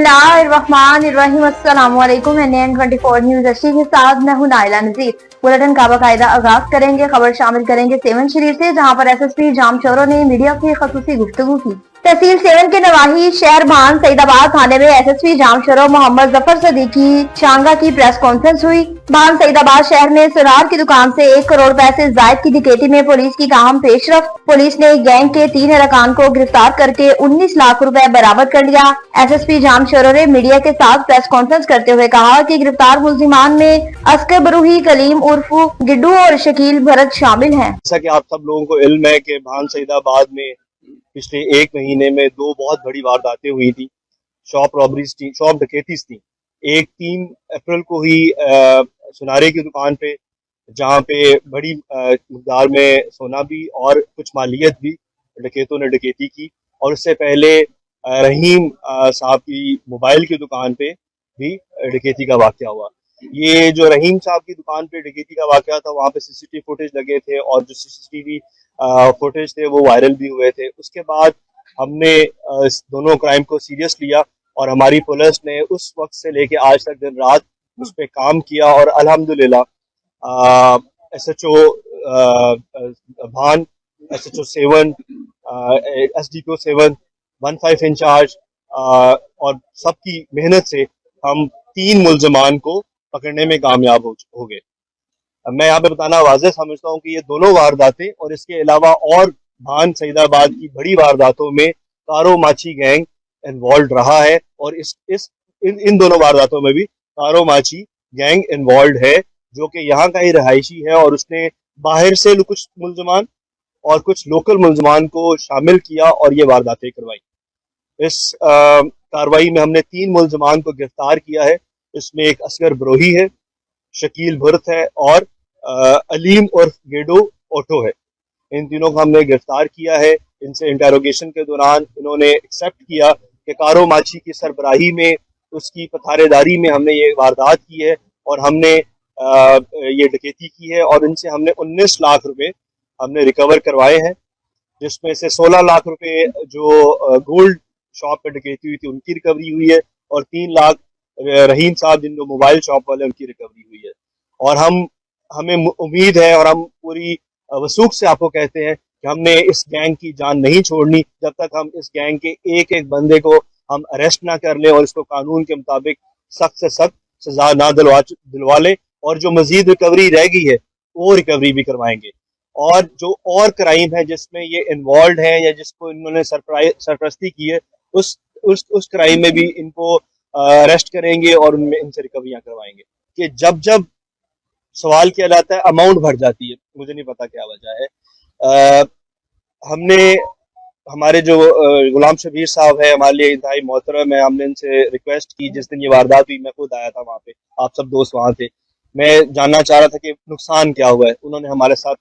बिस्मिल्लाहिर्रहमानिर्रहीम। अस्सलामुअलैकुम। NN24 news HD के साथ मैं हूं नाइला नजीर। बुलेटिन का बाकायदा आगाज करेंगे। खबर शामिल करेंगे सेवन शरीफ से, जहां पर SSP जाम चोरों ने मीडिया की खसूसी गुफ्तगू की। तहसील सेवन के नवाही शहर भान सईदाबाद थाने में SSP जाम चोरों मोहम्मद जफर सदीकी शांगा की प्रेस कॉन्फ्रेंस हुई। भान सईदाबाद शहर में सुनार की दुकान से 1 करोड़ रुपए से जायद की डकैती में पुलिस की कायम पेशरफ। पुलिस ने गैंग के 3 अरकान को गिरफ्तार करके 19 लाख रुपए बरामद कर लिया। SSP जाम चोरों ने मीडिया के साथ प्रेस कॉन्फ्रेंस करते हुए कहा कि गिरफ्तार मुल्जिमान में अस्कर बरूही, कलीम उर्फ गिड्डू और शकील भरत शामिल हैं। जैसा कि आप सब लोगों को इल्म है कि भान सईदाबाद में पिछले 1 महीने में 2 बहुत बड़ी वारदातें हुई थी, शॉप रॉबरीज थी, शॉप डकैतीज थी। एक 3 अप्रैल को ही सुनारे की दुकान पे, जहाँ पे बड़ी मकदार में सोना भी और कुछ मालियत भी डकैतों ने डकैती की। और उससे पहले रहीम साहब की मोबाइल की दुकान पे भी डकैती का वाक़या हुआ। ये जो रहीम साहब की दुकान पे डकैती का वाक़या था, वहाँ पे CCTV फुटेज लगे थे और जो CCTV फुटेज थे वो वायरल भी हुए थे। उसके बाद हमने दोनों क्राइम को सीरियस लिया और हमारी पुलिस ने उस वक्त से लेके आज तक दिन रात उस पर काम किया और अल्हम्दुलिल्लाह SHO भान, SHO 7, SDPO 7, 15 इंचार्ज और सबकी मेहनत से हम 3 मुल्जिमान को पकड़ने में कामयाब हो गए। मैं यहाँ पे बताना वाज़ेह समझता हूँ कि ये दोनों वारदातें और इसके अलावा और भान सईदाबाद की बड़ी वारदातों में कारो माची गैंग इन्वॉल्व रहा है और इन दोनों वारदातों में भी कारो माची गैंग इन्वॉल्व है, जो कि यहाँ का ही रहायशी है और उसने बाहर से कुछ मुल्जिमान और कुछ लोकल मुल्जिमान को शामिल किया और ये वारदातें करवाई। इस कार्रवाई में हमने 3 मुल्जिमान को गिरफ्तार किया है। इसमें एक असगर बरोही है, शकील भरत है और अलीम और गेडो ऑटो है। इन तीनों को हमने गिरफ्तार किया है। इनसे इंटेरोगेशन के दौरान इन्होंने एक्सेप्ट किया कि कारो माची की सरबराही में, उसकी पथारेदारी में हमने ये वारदात की है और हमने ये डकैती की है और इनसे हमने 19 लाख रुपए हमने रिकवर करवाए हैं, जिसमें से 16 लाख रुपए जो गोल्ड शॉप पे डकैती हुई थी उनकी रिकवरी हुई है और 3 लाख रहीम साहब जिनको मोबाइल शॉप वाले उनकी रिकवरी हुई है। और हमें उम्मीद है और हम पूरी वसूख से आपको कहते हैं कि हमने इस गैंग की जान नहीं छोड़नी जब तक हम इस गैंग के एक एक बंदे को हम अरेस्ट ना कर ले और इसको कानून के मुताबिक सख्त से सख्त सजा ना दिलवा ले। और जो मजीद रिकवरी रह गई है वो रिकवरी भी करवाएंगे। और जो और क्राइम है जिसमें ये इन्वॉल्व है या जिसको इन्होंने सरपरस्ती की है, उस क्राइम में भी इनको अरेस्ट करेंगे और उनमें इनसे रिकवरियां करवाएंगे। कि जब सवाल किया जाता है अमाउंट बढ़ जाती है, मुझे नहीं पता क्या वजह है। हमने हमारे जो गुलाम शबीर साहब है हमारे लिए इंतहाई मोहतरम है, हमने इनसे रिक्वेस्ट की। जिस दिन ये वारदात हुई मैं खुद आया था वहाँ पे, आप सब दोस्त वहाँ थे। मैं जानना चाह रहा था कि नुकसान क्या हुआ है। उन्होंने हमारे साथ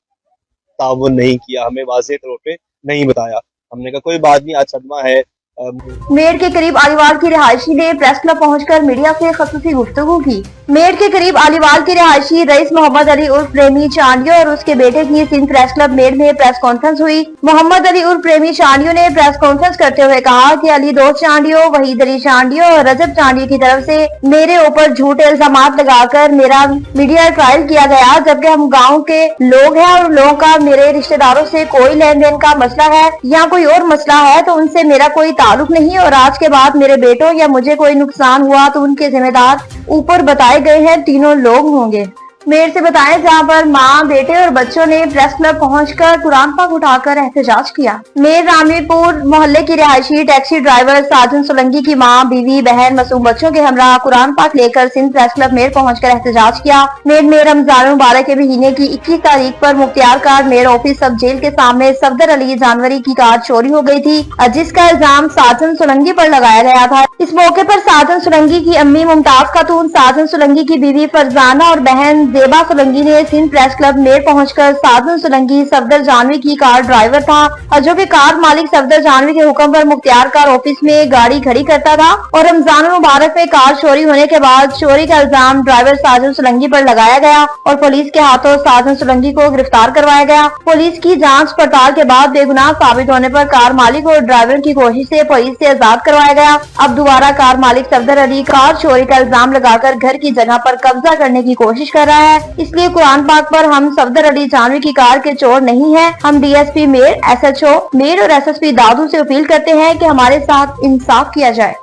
ताउन नहीं किया, हमें वाज़ेह तौर पे नहीं बताया। हमने कहा कोई बात नहीं, आज सदमा है। मेड के करीब आलीवाल की रिहायशी ने प्रेस क्लब पहुंचकर मीडिया से खसूसी गुफ्तगू की। मेड के करीब आलीवाल के रिहायशी रईस मोहम्मद अली उर्फ प्रेमी चांडियो और उसके बेटे की सिंध प्रेस क्लब मेड में प्रेस कॉन्फ्रेंस हुई। मोहम्मद अली उर्फ प्रेमी चांडियो ने प्रेस कॉन्फ्रेंस करते हुए कहा कि अली दोस्त चांडियो, वहीद अली चांडियो और रजब चांडियो की तरफ से मेरे ऊपर झूठे इल्जाम लगाकर मेरा मीडिया ट्रायल किया गया, जबकि हम गाँव के लोग हैं और लोगों का मेरे रिश्तेदारों से कोई लेन देन का मसला है या कोई और मसला है तो उनसे मेरा कोई ताल्लुक नहीं। और आज के बाद मेरे बेटों या मुझे कोई नुकसान हुआ तो उनके जिम्मेदार ऊपर बताए गए हैं 3 लोग होंगे। मेयर से बताएं, जहां पर मां, बेटे और बच्चों ने प्रेस क्लब पहुंचकर कुरान पाक उठाकर एहतजाज किया। मेयर रामीपुर मोहल्ले की रिहायशी टैक्सी ड्राइवर साजन सोलंकी की मां, बीवी, बहन, मासूम बच्चों के हमरा कुरान पाक लेकर सिंध प्रेस क्लब मेयर पहुंचकर एहतजाज किया। मेयर में रमजान मुबारक के महीने की 21 तारीख पर मुख्तियार कार मेयर ऑफिस सब जेल के सामने सफदर अली जानवरी की कार चोरी हो गई थी, जिसका इल्जाम साजन सोलंकी पर लगाया गया था। इस मौके पर साजन सोलंकी की अम्मी मुमताज खातून, साजन सोलंकी की बीवी फरजाना और बहन जेबा सोलंकी ने सिंध प्रेस क्लब मेर पहुंचकर साधन सोलंकी सफदर जानवी की कार ड्राइवर था और जो कि कार मालिक सफदर जानवी के हुक्म पर मुख्तियार कार ऑफिस में गाड़ी खड़ी करता था और रमजान मुबारक में कार चोरी होने के बाद चोरी का इल्जाम ड्राइवर साजन सोलंकी पर लगाया गया और पुलिस के हाथों साजन सोलंकी को गिरफ्तार करवाया गया। पुलिस की जांच पड़ताल के बाद बेगुनाह साबित होने पर कार मालिक और ड्राइवर की कोशिश से पुलिस से आजाद करवाया गया। अब दोबारा कार मालिक सफदर अली कार चोरी का इल्जाम लगाकर घर की जगह पर कब्जा करने की कोशिश कर रहा है। इसलिए कुरान पाक पर हम सफदर अली जानवी की कार के चोर नहीं है। हम डीएसपी मेर, एसएचओ मेर और एसएसपी दादू से अपील करते हैं कि हमारे साथ इंसाफ किया जाए।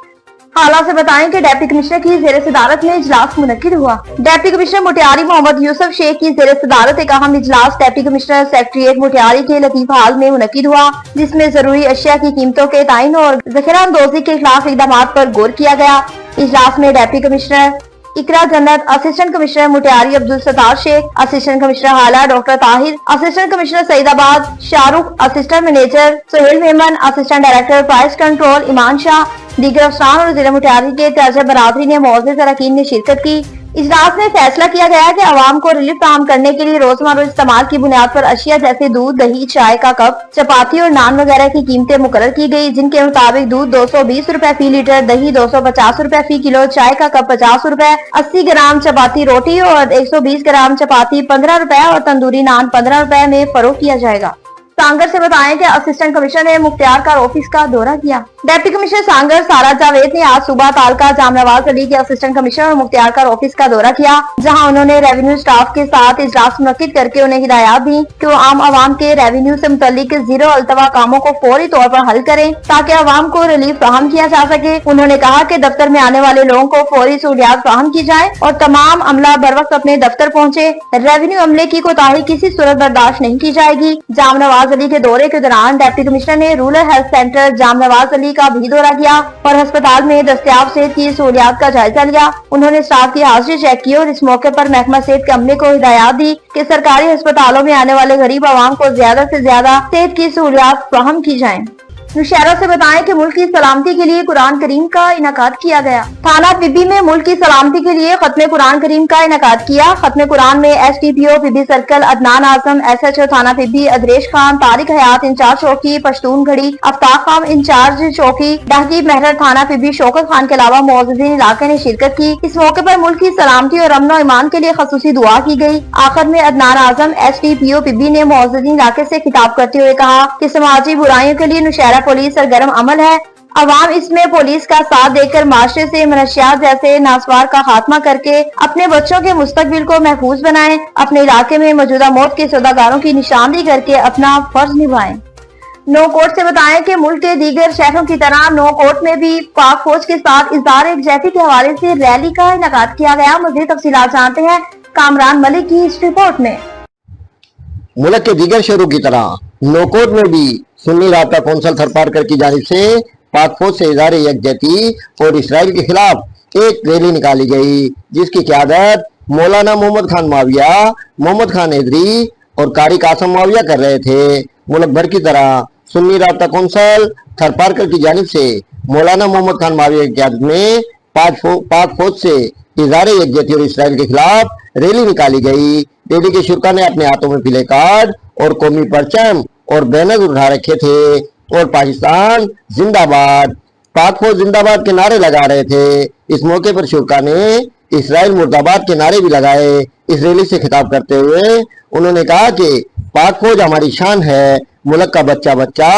हालात से बताएं कि डिप्टी कमिश्नर की जेर सदारत में इजलास मुनक्किद हुआ। डिप्टी कमिश्नर मुटियारी मोहम्मद यूसुफ शेख की जेर सदारत एक अहम इजलास डिप्टी कमिश्नर सेक्रेटेरिएट मुटियारी के लतीफ हाल में मुनक्किद हुआ, जिसमें जरूरी अशिया की कीमतों के तयन और जखीरा अंदोजी के खिलाफ इकदाम पर गौर किया गया। इजलास में deputy commissioner Iqra Jannat, assistant commissioner Matiari Abdul Sattar Shaikh, assistant commissioner Hala doctor Tahir, assistant commissioner Saeedabad Shahrukh, assistant manager Sohail Memon, assistant director price control Iman Shah, दीगर अफसरान और जिला मुटियारी के तर्ज बरादरी ने मौजूद अरकान ने शिरकत की। इजलास में फैसला किया गया कि आवाम को रिलीफ फराहम करने के लिए रोजमर्रा इस्तेमाल की बुनियाद पर अशिया जैसे दूध, दही, चाय का कप, चपाती और नान वगैरह की कीमतें मुकर्रर की गई, जिनके मुताबिक दूध 220 रुपए फी लीटर, दही 250 रुपए फी किलो, चाय का कप 50 रुपए, 80 ग्राम चपाती रोटी और 120 ग्राम चपाती 15 रुपए और तंदूरी नान 15 रुपए में फरोख्त किया जाएगा। सांगर से बताएं कि असिस्टेंट कमिश्नर ने मुख्तियार कार ऑफिस का दौरा किया। डिप्टी कमिश्नर सांगर सारा जावेद ने आज सुबह तालका जाम नवाज अली के असिस्टेंट कमिश्नर और मुख्तियार कार ऑफिस का दौरा किया, जहां उन्होंने रेवेन्यू स्टाफ के साथ इजलास मुनक्किद करके उन्हें हिदायत दी कि वो आम आवाम के रेवेन्यू से मुतल्लिक जीरो अल्तवा कामों को फौरी तौर पर हल करें ताकि आवाम को रिलीफ फराहम किया जा सके। उन्होंने कहा कि दफ्तर में आने वाले लोगों को फौरी सहूलियात फराहम की जाए और तमाम अमला बर वक्त अपने दफ्तर पहुँचे। रेवेन्यू अमले की कोताही किसी सूरत बर्दाश्त नहीं की जाएगी। जाम नवाज अली के दौरे के दौरान डिप्टी कमिश्नर ने रूरल हेल्थ सेंटर जाम नवाज अली का भी दौरा किया और अस्पताल में दस्तयाब सेहत की सहूलियात का जायजा लिया। उन्होंने स्टाफ की हाजिरी चेक की और इस मौके पर महकमा सेहत के अमले को हिदायत दी कि सरकारी अस्पतालों में आने वाले गरीब आवाम को ज्यादा से ज्यादा सेहत की सहूलियात फराहम की जाएं। नौशहरा से बताएं कि मुल्क की सलामती के लिए कुरान करीम का इनाकाद किया गया। थाना पिब्बी में मुल्क की सलामती के लिए खत्मे कुरान करीम का इनाकाद किया। खत्मे कुरान में एसडीपीओ पिब्बी सर्कल अदनान आजम, एसएचओ थाना पिब्बी अदरेश खान, तारिक हयात इंचार्ज चौकी पश्तून घड़ी, अफ्ताब खान इंचार्ज चौकी डाकी महरर थाना पिब्बी शौकत खान के अलावा मौजूदीन इलाके ने शिरकत की। इस मौके पर मुल्क की सलामती और अमन ईमान के लिए खसूसी दुआ की गई। आखिर में अदनान आजम एसडीपीओ पिब्बी ने मौजूदीन इलाके से खिताब करते हुए कहा कि समाजी बुराइयों के लिए नौशहरा पुलिस सरगर्म अमल है। अवाम इसमें पुलिस का साथ देकर माशरे से मनशियात जैसे नासवार का खात्मा करके अपने बच्चों के मुस्तकबिल को महफूज बनाएं, अपने इलाके में मौजूदा मौत के सौदागारों की निशानदेही करके अपना फर्ज निभाएं। नो कोर्ट से बताएं कि मुल्क के दीगर शहरों की तरह नो कोर्ट में भी पाक फौज के साथ इज़हार यकजहती के हवाले से रैली का इनेकाद किया गया। मज़ीद तफसीलात जानते हैं कामरान मलिक की इस रिपोर्ट में। मुल्क के दीगर शहरों की तरह नो कोर्ट में भी सुन्नी राब्ता कौंसिल थरपारकर की जानिब से पाक फौज से इज़हार यकजहती और इसराइल के खिलाफ एक रैली निकाली गई, जिसकी क़यादत मौलाना मोहम्मद खान माविया, मोहम्मद खान हैदरी और कारी कासम माविया कर रहे थे। मुल्क भर की तरह सुन्नी राब्ता कौंसिल थरपारकर की जानिब से मौलाना मोहम्मद खान माविया की क़यादत में पाक फौज से इज़हार यकजहती और इसराइल के खिलाफ रैली निकाली गई। रैली के शुरा ने अपने हाथों में प्ले कार्ड और कौमी परचम और बैनर उठा रखे थे और पाकिस्तान जिंदाबाद, पाक फौज जिंदाबाद के नारे लगा रहे थे। इस मौके पर शुरा ने इसराइल मुर्दाबाद के नारे भी लगाए। इस रैली से खिताब करते हुए उन्होंने कहा कि पाक फौज हमारी शान है, मुल्क का बच्चा बच्चा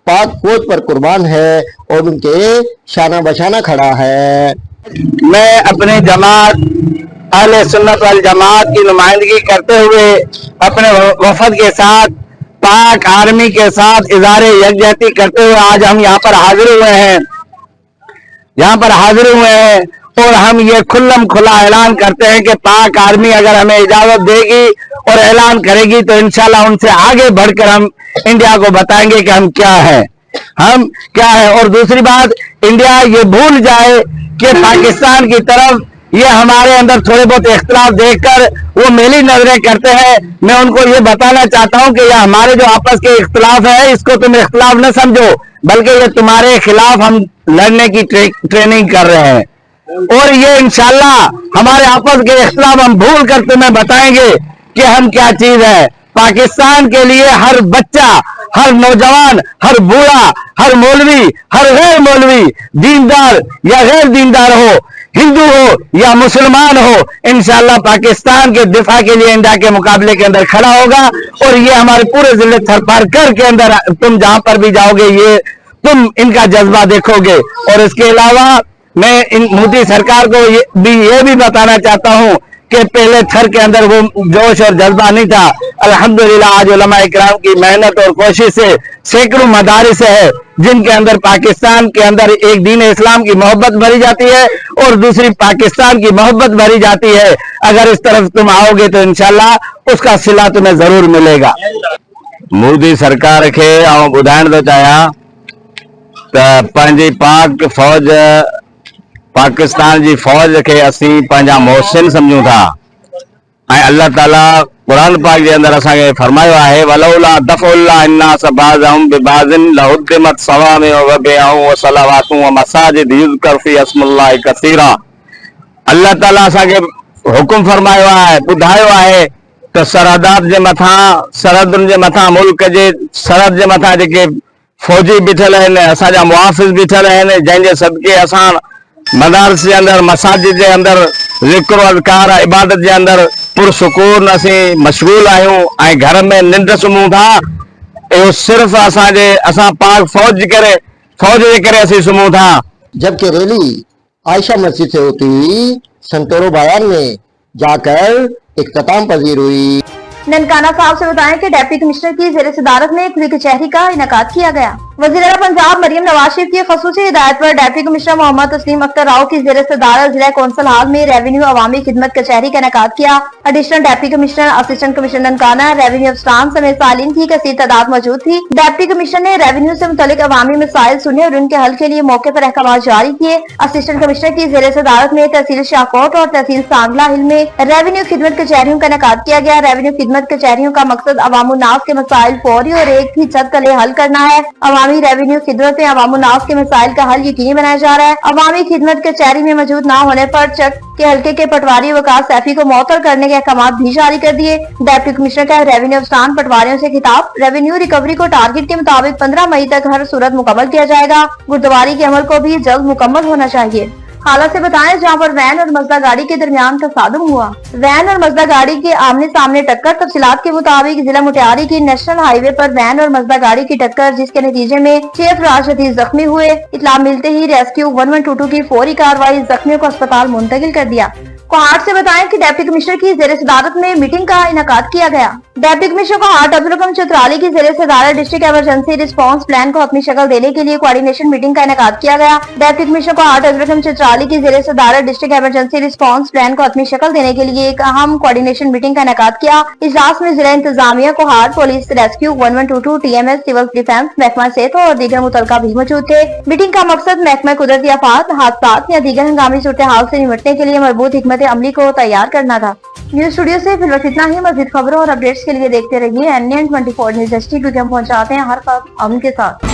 पाक फौज पर कुर्बान है और उनके शाना बशाना खड़ा है। मैं अपने जमात अहले सुन्नत वल जमात की नुमाइंदगी करते हुए अपने वफद के साथ पाक आर्मी के साथ इज़हार यकजहती करते हुए आज हम यहाँ पर हाजिर हुए हैं और हम ये खुल्लम खुला ऐलान करते हैं कि पाक आर्मी अगर हमें इजाजत देगी और ऐलान करेगी तो इंशाल्लाह उनसे आगे बढ़कर हम इंडिया को बताएंगे कि हम क्या है। और दूसरी बात, इंडिया ये भूल जाए कि पाकिस्तान की तरफ ये हमारे अंदर थोड़े बहुत इख्तिलाफ देखकर वो मेली नजरें करते हैं। मैं उनको ये बताना चाहता हूं कि ये हमारे जो आपस के इख्तिलाफ है, इसको तुम इख्तिलाफ न समझो, बल्कि ये तुम्हारे खिलाफ हम लड़ने की ट्रेनिंग कर रहे हैं। और ये इंशाल्लाह हमारे आपस के इख्तिलाफ हम भूल कर तुम्हें बताएंगे कि हम क्या चीज है। पाकिस्तान के लिए हर बच्चा, हर नौजवान, हर बूढ़ा, हर मौलवी, हर गैर मौलवी, दीनदार या गैर दीनदार हो, हिंदू हो या मुसलमान हो, इंशाल्लाह पाकिस्तान के दिफा के लिए इंडिया के मुकाबले के अंदर खड़ा होगा। और ये हमारे पूरे जिले थरपारकर के अंदर तुम जहां पर भी जाओगे ये तुम इनका जज्बा देखोगे। और इसके अलावा मैं इन मोदी सरकार को ये भी बताना चाहता हूं कि पहले थर के अंदर वो जोश और जज्बा नहीं था। अल्हम्दुलिल्लाह आज उलमा इकराम की मेहनत और कोशिश से सैकड़ों मदारिस है जिनके अंदर पाकिस्तान के अंदर एक दीन इस्लाम की मोहब्बत भरी जाती है और दूसरी पाकिस्तान की मोहब्बत भरी जाती है। अगर इस तरफ तुम आओगे तो इंशाल्लाह उसका सिला तुम्हें जरूर मिलेगा। मोदी सरकार के ॿुधाइण थो चाहियां त पंहिंजी पाक फौज, पाकिस्तान जी फौज के असीं पंहिंजा मोहसिन समझूं था। ऐं अल्लाह ताला क़ुरान पाक जे अंदर असांखे फरमायो आहे वलौला दफ़उल्लाह अन्नास बाज़हुम बिबाज़िन लहुद्दिमत सवामिउ व बिअउ व सलावातु व मसाजिद युज़कर फी अस्मुल्लाहि कसीरा। अल्लाह ताला असांखे हुकुम फरमायो आहे, ॿुधायो आहे त सरहदात जे मथां, सरहदुनि जे मथां, मुल्क जे सरहद जे मथां जेके फौजी बीठल आहिनि, असांजा मुहाफ़िज़ बीठल आहिनि, जंहिंजे सदके असां मदारस जे अंदर, मसाजिद जे अंदर ज़िक्र अज़कार इबादत जे अंदर पुरसुकून असीं मशगूल आहियूं ऐं घर में निंड सुम्हूं था। इहो सिर्फ़ असां पाक फौज जे करे असीं सुम्हूं था। जबकि रैली आयशा मस्जिद से होती हुई संतोरो बाजार में जाकर इख्तिताम पजीर हुई। ननकाना साहब से बताएं कि डिप्टी कमिश्नर की ज़ेर सदारत में खुली कचहरी का इनेकाद किया गया। वज़ीर-ए-आला पंजाब मरियम नवाज शरीफ की ख़ुसूसी हिदायत पर डिप्टी कमिश्नर मोहम्मद तस्लीम अख्तर राव की ज़ेर सदारत जिला कौंसल हाल में रेवेन्यू अवामी खिदमत कचहरी का इनेकाद किया। Additional deputy commissioner, assistant commissioner Nankana, revenue अफसरान समेत सालीन की कसीर तादाद मौजूद थी। डिप्टी कमिश्नर ने रेवेन्यू से मुतल्लिक अवामी मसाइल सुने और उनके हल के लिए मौके पर अहकाम जारी किए। असिस्टेंट कमिश्नर की ज़ेर सदारत में तहसील शाहकोट और तहसील सांगला हिल में रेवेन्यू खिदमत कचहरियों का इनेकाद किया गया। रेवेन्यू खिदमत कचहरियों का मकसद अवामुन्नास के मसाइल फौरी और एक ही छत तले हल करना है। अवामी रेवेन्यू खिदमत में अवामुन्नास के मसाइल का हल यकीनी बनाया जा रहा है। अवामी खिदमत कचहरी में मौजूद न होने पर चक के हल्के के पटवारी वकास सैफी को मुअत्तल करने के अहकाम भी जारी कर दिए। डिप्टी कमिश्नर का रेवेन्यू अफसरान पटवारियों से खिताब, रेवेन्यू रिकवरी को टारगेट के मुताबिक 15 मई तक हर सूरत मुकम्मल किया जाएगा। गुरुद्वारी के अमल को भी जल्द मुकम्मल होना चाहिए। हालात से बताएं जहां पर वैन और मजदा गाड़ी के दरमियान तसादुम हुआ। वैन और मजदा गाड़ी के आमने सामने टक्कर। तफसीलात के मुताबिक जिला मुटियारी की नेशनल हाईवे पर वैन और मजदा गाड़ी की टक्कर, जिसके नतीजे में 6 अफराद शदीद जख्मी हुए। इत्तला मिलते ही रेस्क्यू 1122 की फौरी कार्रवाई जख्मियों को अस्पताल मुंतकिल कर दिया। कोहाट से बताएं कि डिप्टी कमिश्नर की ज़ेर सदारत में मीटिंग का इनेकाद किया गया। डिप्टी कमिश्नर कोहाट अब्दुल रकम चौधरी की ज़ेर सदारत डिस्ट्रिक्ट इमरजेंसी रिस्पांस प्लान को अपनी शक्ल देने के लिए कोऑर्डिनेशन मीटिंग का इनेकाद किया गया। डिप्टी कमिश्नर कोहाट अब्दुल रकम चौधरी की ज़ेर सदारत डिस्ट्रिक्ट इमरजेंसी रिस्पांस प्लान को अपनी शक्ल देने के लिए एक अहम कोऑर्डिनेशन मीटिंग का इनेकाद किया। इजलास में जिला इंतजामिया, Kohat police, rescue 1122, TMS, civil defence, महकमा सेहत और दीगर मुतलका भी मौजूद थे। मीटिंग का मकसद महकमा कुदरती आफात, हादसात या दीगर हंगामी सूरत हाल से निपटने के लिए मरबूत हिकमत अमली को तैयार करना था। न्यूज स्टूडियो से फिलहाल इतना ही। मज़ीद खबरों और अपडेट्स के लिए देखते रहिए NN24 न्यूज HD, क्योंकि हम पहुंचाते हैं हर वक्त अमन के साथ।